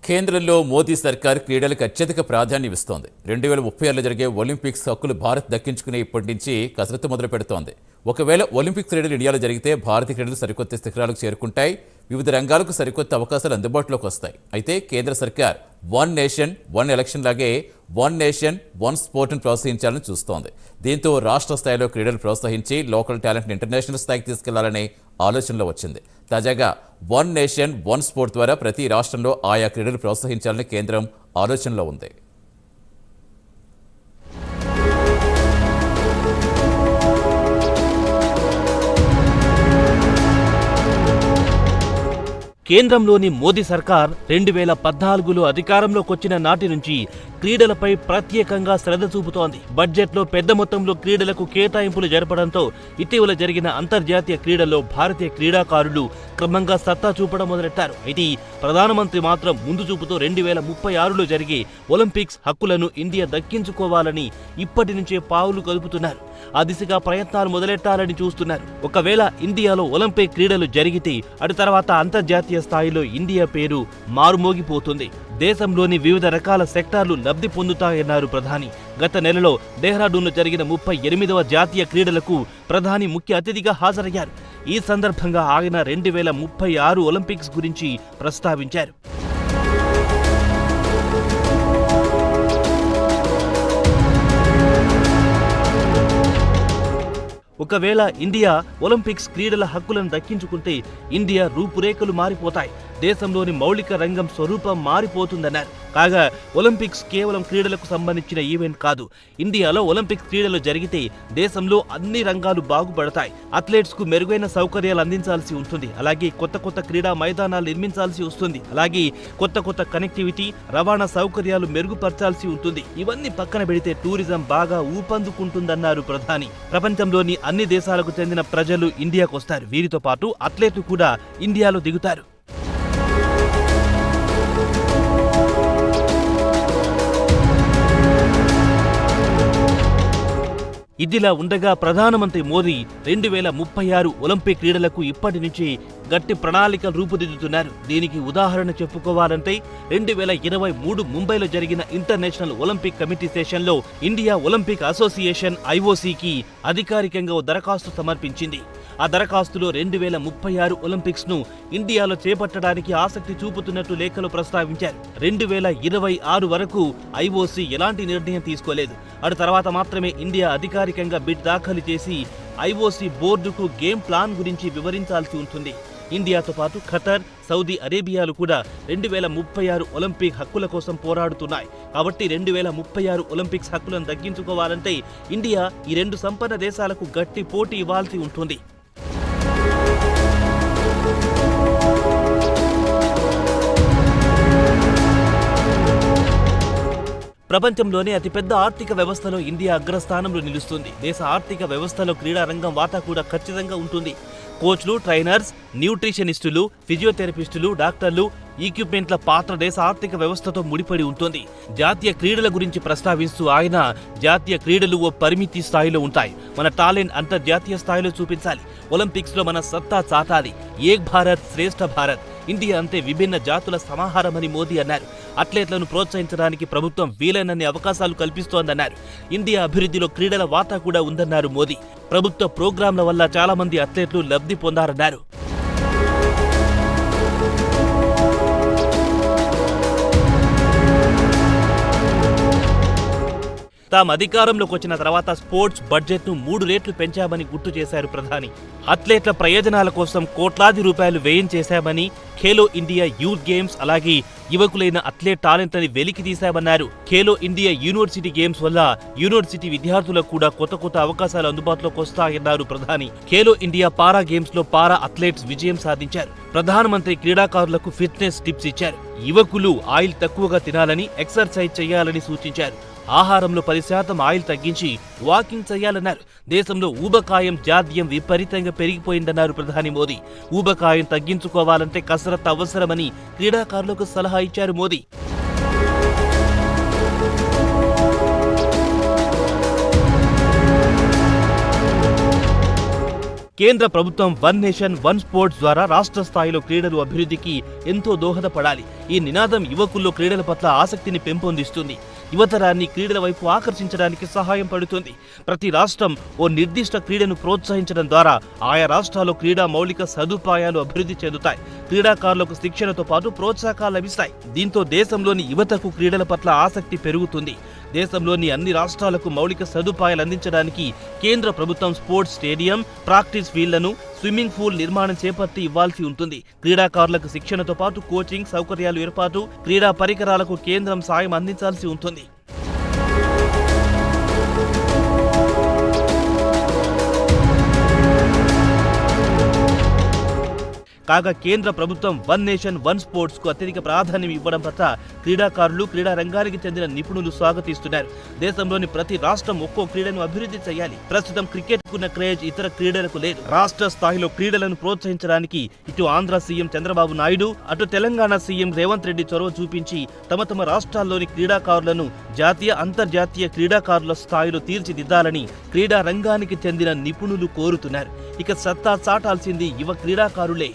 కేంద్రంలో మోదీ సర్కార్ క్రీడలకు అత్యధిక ప్రాధాన్యం ఇస్తోంది. 2036లో జరిగే ఒలింపిక్స్ హక్కులు భారత్ దక్కించుకునే ఇప్పటి నుంచి కసరత్తు మొదలు పెడుతోంది. ఒకవేళ ఒలింపిక్ క్రీడలు ఇండియాలో జరిగితే భారతీయ క్రీడలు సరికొత్త శిఖరాలకు చేరుకుంటాయి. వివిధ రంగాలకు సరికొత్త అవకాశాలు అందుబాటులోకి వస్తాయి. అయితే కేంద్ర సర్కార్ వన్ నేషన్ వన్ ఎలక్షన్ లాగే వన్ నేషన్ వన్ స్పోర్ట్ను ప్రోత్సహించాలని చూస్తోంది. దీంతో రాష్ట్ర స్థాయిలో క్రీడలు ప్రోత్సహించి లోకల్ టాలెంట్ని ఇంటర్నేషనల్ స్థాయికి తీసుకెళ్లాలనే ఆలోచనలో వచ్చింది. తాజాగా వన్ నేషన్ వన్ స్పోర్ట్ ద్వారా ప్రతి రాష్ట్రంలో ఆయా క్రీడలు ప్రోత్సహించాలని కేంద్రం ఆలోచనలో ఉంది. కేంద్రంలోని మోదీ సర్కార్ 2014లో అధికారంలోకొచ్చిన నాటి నుంచి క్రీడలపై ప్రత్యేకంగా శ్రద్ధ చూపుతోంది. బడ్జెట్లో పెద్ద మొత్తంలో క్రీడలకు కేటాయింపులు జరపడంతో ఇటీవల జరిగిన అంతర్జాతీయ క్రీడల్లో భారతీయ క్రీడాకారులు క్రమంగా సత్తా చూపడం మొదలెట్టారు. అయితే ప్రధానమంత్రి మాత్రం ముందు చూపుతో 2036లో జరిగే ఒలింపిక్స్ హక్కులను ఇండియా దక్కించుకోవాలని ఇప్పటి నుంచే పావులు కదుపుతున్నారు. ఆ దిశగా ప్రయత్నాలు మొదలెట్టాలని చూస్తున్నారు. ఒకవేళ ఇండియాలో ఒలింపిక్ క్రీడలు జరిగితే అటు తర్వాత అంతర్జాతీయ స్థాయిలో ఇండియా పేరు మారుమోగిపోతుంది. దేశంలోని వివిధ రకాల సెక్టార్లు లబ్ధి పొందుతాయన్నారు ప్రధాని. గత నెలలో డెహ్రాడూన్లో జరిగిన 38వ జాతీయ క్రీడలకు ప్రధాని ముఖ్య అతిథిగా హాజరయ్యారు. ఈ సందర్భంగా ఆయన 2036 ఒలింపిక్స్ గురించి ప్రస్తావించారు. ఒకవేళ ఇండియా ఒలింపిక్స్ క్రీడల హక్కులను దక్కించుకుంటే ఇండియా రూపురేఖలు మారిపోతాయి. దేశంలోని మౌలిక రంగం స్వరూపం మారిపోతుందన్నారు. కాగా ఒలింపిక్స్ కేవలం క్రీడలకు సంబంధించిన ఈవెంట్ కాదు. ఇండియాలో ఒలింపిక్స్ క్రీడలు జరిగితే దేశంలో అన్ని రంగాలు బాగుపడతాయి. అథ్లెట్స్ కు మెరుగైన సౌకర్యాలు అందించాల్సి ఉంటుంది. అలాగే కొత్త క్రీడా మైదానాలు నిర్మించాల్సి వస్తుంది. అలాగే కొత్త కనెక్టివిటీ, రవాణా సౌకర్యాలు మెరుగుపరచాల్సి ఉంటుంది. ఇవన్నీ పక్కన పెడితే టూరిజం బాగా ఊపందుకుంటుందన్నారు ప్రధాని. ప్రపంచంలోని అన్ని దేశాలకు చెందిన ప్రజలు ఇండియాకు వస్తారు. వీరితో పాటు అథ్లెట్లు కూడా ఇండియాలో దిగుతారు. ఇదిలా ఉండగా ప్రధానమంత్రి మోదీ 2036 ఒలింపిక్ క్రీడలకు ఇప్పటి నుంచి గట్టి ప్రణాళికలు రూపుదిద్దుతున్నారు. దీనికి ఉదాహరణ చెప్పుకోవాలంటే 2023 ముంబైలో జరిగిన ఇంటర్నేషనల్ ఒలింపిక్ కమిటీ సెషన్లో ఇండియా ఒలింపిక్ అసోసియేషన్ IOCకి అధికారికంగా దరఖాస్తు సమర్పించింది. ఆ దరఖాస్తులో 2036 ఒలింపిక్స్ ను ఇండియాలో చేపట్టడానికి ఆసక్తి చూపుతున్నట్టు లేఖలో ప్రస్తావించారు. 2026 వరకు IOC ఎలాంటి నిర్ణయం తీసుకోలేదు. అటు తర్వాత మాత్రమే ఇండియా అధికారికంగా బిడ్ దాఖలు చేసి IOC బోర్డుకు గేమ్ ప్లాన్ గురించి వివరించాల్సి ఉంటుంది. ఇండియాతో పాటు ఖతర్, సౌదీ అరేబియాలు కూడా 2036 ఒలింపిక్ హక్కుల కోసం పోరాడుతున్నాయి. కాబట్టి 2036 ఒలింపిక్స్ హక్కులను దక్కించుకోవాలంటే ఇండియా ఈ రెండు సంపన్న దేశాలకు గట్టి పోటీ ఇవ్వాల్సి ఉంటుంది. ప్రపంచంలోనే అతిపెద్ద ఆర్థిక వ్యవస్థలో ఇండియా అగ్రస్థానంలో నిలుస్తుంది. దేశ ఆర్థిక వ్యవస్థలో క్రీడా రంగం వాటా కూడా ఖచ్చితంగా ఉంటుంది. కోచ్లు, ట్రైనర్స్, న్యూట్రిషనిస్టులు, ఫిజియోథెరపిస్టులు, డాక్టర్లు, ఈక్విప్మెంట్ల పాత్ర దేశ ఆర్థిక వ్యవస్థతో ముడిపడి ఉంటుంది. జాతీయ క్రీడల గురించి ప్రస్తావిస్తూ ఆయన, జాతీయ క్రీడలు ఓ పరిమితి స్థాయిలో ఉంటాయి. మన టాలెంట్ అంతర్జాతీయ స్థాయిలో చూపించాలి. ఒలింపిక్స్ లో మన సత్తా చాటాలి. ఏక్ భారత్ శ్రేష్ఠ భారత్. ఇండియా అంతే విభిన్న జాతుల సమాహారమని మోదీ అన్నారు. అథ్లెట్లను ప్రోత్సహించడానికి ప్రభుత్వం వీలైనన్ని అవకాశాలు కల్పిస్తోందన్నారు. ఇండియా అభివృద్ధిలో క్రీడల వాటా కూడా ఉందన్నారు మోదీ. ప్రభుత్వ ప్రోగ్రాంల వల్ల చాలా మంది అథ్లెట్లు లబ్ధి పొందారన్నారు. తాము అధికారంలోకి వచ్చిన తర్వాత స్పోర్ట్స్ బడ్జెట్ను 3 రెట్లు పెంచామని గుర్తు చేశారు ప్రధాని. అథ్లెట్ల ప్రయోజనాల కోసం కోట్లాది రూపాయలు వ్యయం చేశామని, ఖేలో ఇండియా యూత్ గేమ్స్, అలాగే యువకులైన అథ్లెట్ టాలెంట్లని వెలికి తీశామన్నారు. ఖేలో ఇండియా యూనివర్సిటీ గేమ్స్ వల్ల యూనివర్సిటీ విద్యార్థులకు కూడా కొత్త అవకాశాలు అందుబాటులోకి వస్తాయన్నారు ప్రధాని. ఖేలో ఇండియా పారా గేమ్స్ లో పారా అథ్లెట్స్ విజయం సాధించారు. ప్రధానమంత్రి క్రీడాకారులకు ఫిట్నెస్ టిప్స్ ఇచ్చారు. యువకులు ఆయిల్ తక్కువగా తినాలని, ఎక్సర్సైజ్ చేయాలని సూచించారు. ఆహారంలో 10% ఆయిల్ తగ్గించి వాకింగ్ చేయాలన్నారు. దేశంలో ఊబకాయం జాడ్యం విపరీతంగా పెరిగిపోయిందన్నారు ప్రధాని మోదీ. ఊబకాయం తగ్గించుకోవాలంటే కసరత్తు అవసరమని క్రీడాకారులకు సలహా ఇచ్చారు మోదీ. కేంద్ర ప్రభుత్వం వన్ నేషన్ వన్ స్పోర్ట్స్ ద్వారా రాష్ట్ర స్థాయిలో క్రీడలు అభివృద్ధికి ఎంతో దోహదపడాలి. ఈ నినాదం యువకుల్లో క్రీడల పట్ల ఆసక్తిని పెంపొందిస్తుంది. యువతరాన్ని క్రీడల వైపు ఆకర్షించడానికి సహాయం పడుతుంది. ప్రతి రాష్ట్రం ఓ నిర్దిష్ట క్రీడను ప్రోత్సహించడం ద్వారా ఆయా రాష్ట్రాల్లో క్రీడా మౌలిక సదుపాయాలు అభివృద్ధి చెందుతాయి. క్రీడాకారులకు శిక్షణతో పాటు ప్రోత్సాహకాలు లభిస్తాయి. దీంతో దేశంలోని యువతకు క్రీడల పట్ల ఆసక్తి పెరుగుతుంది. దేశంలోని అన్ని రాష్ట్రాలకు మౌలిక సదుపాయాలు అందించడానికి కేంద్ర ప్రభుత్వం స్పోర్ట్స్ స్టేడియం, ప్రాక్టీస్ ఫీల్డ్లను, స్విమ్మింగ్ పూల్ నిర్మాణం చేపట్టి ఇవ్వాల్సి ఉంటుంది. క్రీడాకారులకు శిక్షణతో పాటు కోచింగ్ సౌకర్యాలు ఏర్పాటు, క్రీడా పరికరాలకు కేంద్రం సాయం అందించాల్సి ఉంటుంది. కాగా కేంద్ర ప్రభుత్వం వన్ నేషన్ వన్ స్పోర్ట్స్ కు అత్యధిక ప్రాధాన్యం ఇవ్వడం పట్ల క్రీడాకారులు, క్రీడా రంగానికి చెందిన నిపుణులు స్వాగతిస్తున్నారు. దేశంలోని ప్రతి రాష్ట్రం ఒక్కో క్రీడను అభివృద్ధి చేయాలి. ప్రస్తుతం క్రికెట్ కున్న క్రేజ్ ఇతర క్రీడలకు లేదు. రాష్ట్ర స్థాయిలో క్రీడలను ప్రోత్సహించడానికి ఇటు ఆంధ్ర సీఎం చంద్రబాబు నాయుడు, అటు తెలంగాణ సీఎం రేవంత్ రెడ్డి చొరవ చూపించి తమ రాష్ట్రాల్లోని క్రీడాకారులను జాతీయ, అంతర్జాతీయ క్రీడాకారుల స్థాయిలో తీర్చిదిద్దాలని క్రీడా రంగానికి చెందిన నిపుణులు కోరుతున్నారు. ఇక సత్తా చాటాల్సింది యువ క్రీడాకారులే.